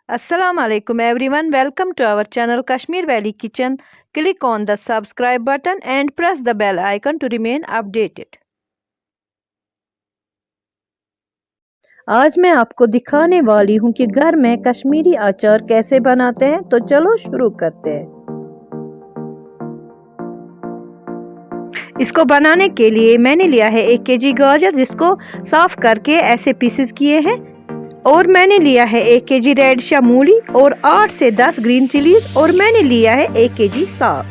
Assalamu alaikum everyone. Welcome to our channel Kashmir Valley Kitchen. Click on the subscribe button and press the bell icon to remain updated. आज मैं आपको दिखाने वाली हूँ कि घर में कश्मीरी अचार कैसे बनाते हैं। तो चलो शुरू करते हैं। इसको बनाने के लिए मैंने लिया है 1 केजी गाजर, जिसको साफ करके ऐसे पीसेस किए हैं। और मैंने लिया है 1 केजी रेड मूली और 8 से 10 ग्रीन चिलीज। और मैंने लिया है 1 केजी साग।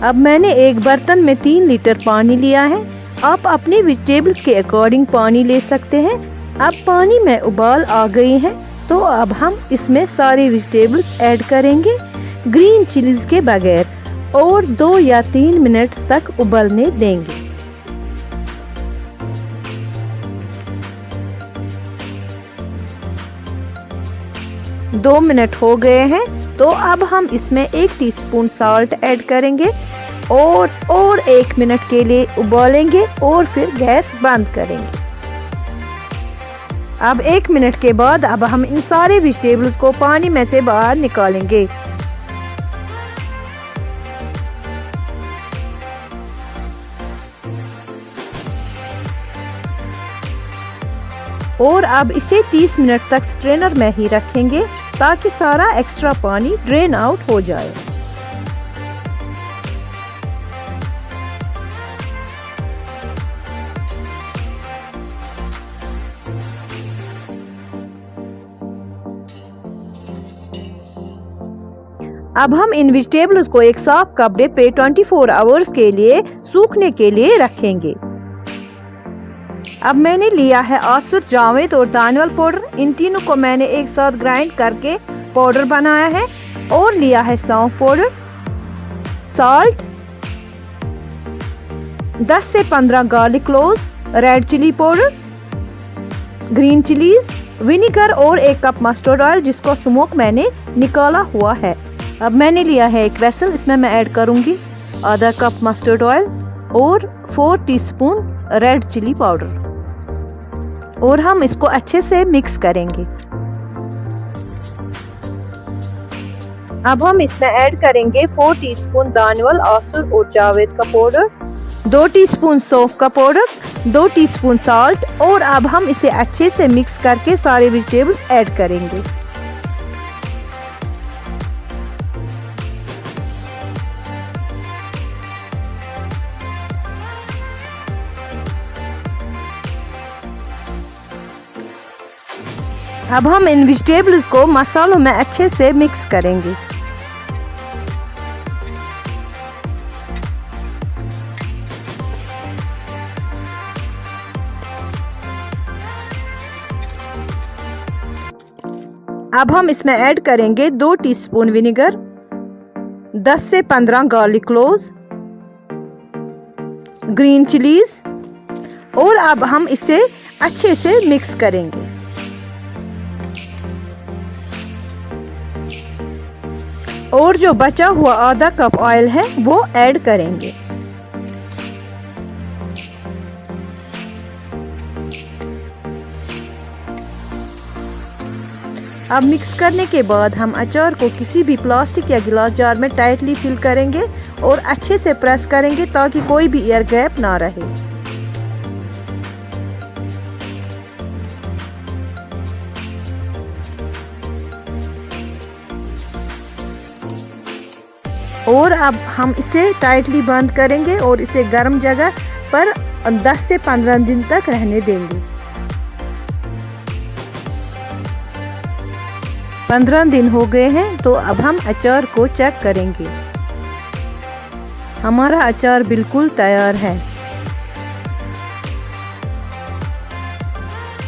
अब मैंने एक बर्तन में 3 लीटर पानी लिया है। आप अपने वेजिटेबल्स के अकॉर्डिंग पानी ले सकते हैं। अब पानी में उबाल आ गई है, तो अब हम इसमें सारे वेजिटेबल्स ऐड करेंगे ग्रीन चिलीज के बगैर और 2 या 3 मिनट तक उबलने देंगे। 2 मिनट हो गए हैं, तो अब हम इसमें 1 टीस्पून साल्ट ऐड करेंगे और 1 मिनट के लिए उबालेंगे और फिर गैस बंद करेंगे। अब 1 मिनट के बाद अब हम इन सारे वेजिटेबल्स को पानी में से बाहर निकालेंगे। और अब इसे 30 मिनट तक स्ट्रेनर में ही रखेंगे ताकि सारा एक्स्ट्रा पानी ड्रेन आउट हो जाए। अब हम इन वेजिटेबल्स को एक साफ कपड़े पे 24 आवर्स के लिए सूखने के लिए रखेंगे। अब मैंने लिया है आसुर, जावेद और दानवल पाउडर। इन तीनों को मैंने एक साथ ग्राइंड करके पाउडर बनाया है। और लिया है सौंफ पाउडर, साल्ट, 10 से 15 garlic cloves, red chili powder, green chilies, vinegar और 1 कप मस्टर्ड ऑयल जिसको स्मोक मैंने निकाला हुआ है। अब मैंने लिया है एक वेसल, इसमें मैं ऐड करूंगी आधा कप मस्टर्ड ऑयल और 4 टीस्पून रेड चिली पाउडर। और हम इसको अच्छे से मिक्स करेंगे। अब हम इसमें ऐड करेंगे 4 टीस्पून दानवल, आसुर और जावेद का पाउडर, 2 टीस्पून सौंफ का पाउडर, 2 टीस्पून साल्ट। और अब हम इसे अच्छे से मिक्स करके सारे वेजिटेबल्स ऐड करेंगे। अब हम इन वेजिटेबल्स को मसालों में अच्छे से मिक्स करेंगे। अब हम इसमें ऐड करेंगे 2 टीस्पून विनेगर, 10 से 15 गार्लिक क्लोव्स, ग्रीन चिलीज। और अब हम इसे अच्छे से मिक्स करेंगे। और जो बचा हुआ आधा कप ऑयल है वो ऐड करेंगे। अब मिक्स करने के बाद हम अचार को किसी भी प्लास्टिक या गिलास जार में टाइटली फिल करेंगे और अच्छे से प्रेस करेंगे ताकि कोई भी एयर गैप ना रहे। और अब हम इसे टाइटली बंद करेंगे और इसे गर्म जगह पर 10 से 15 दिन तक रहने देंगे। 15 दिन हो गए हैं, तो अब हम अचार को चेक करेंगे। हमारा अचार बिल्कुल तैयार है।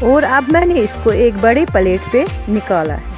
और अब मैंने इसको एक बड़े प्लेट पे निकाला है।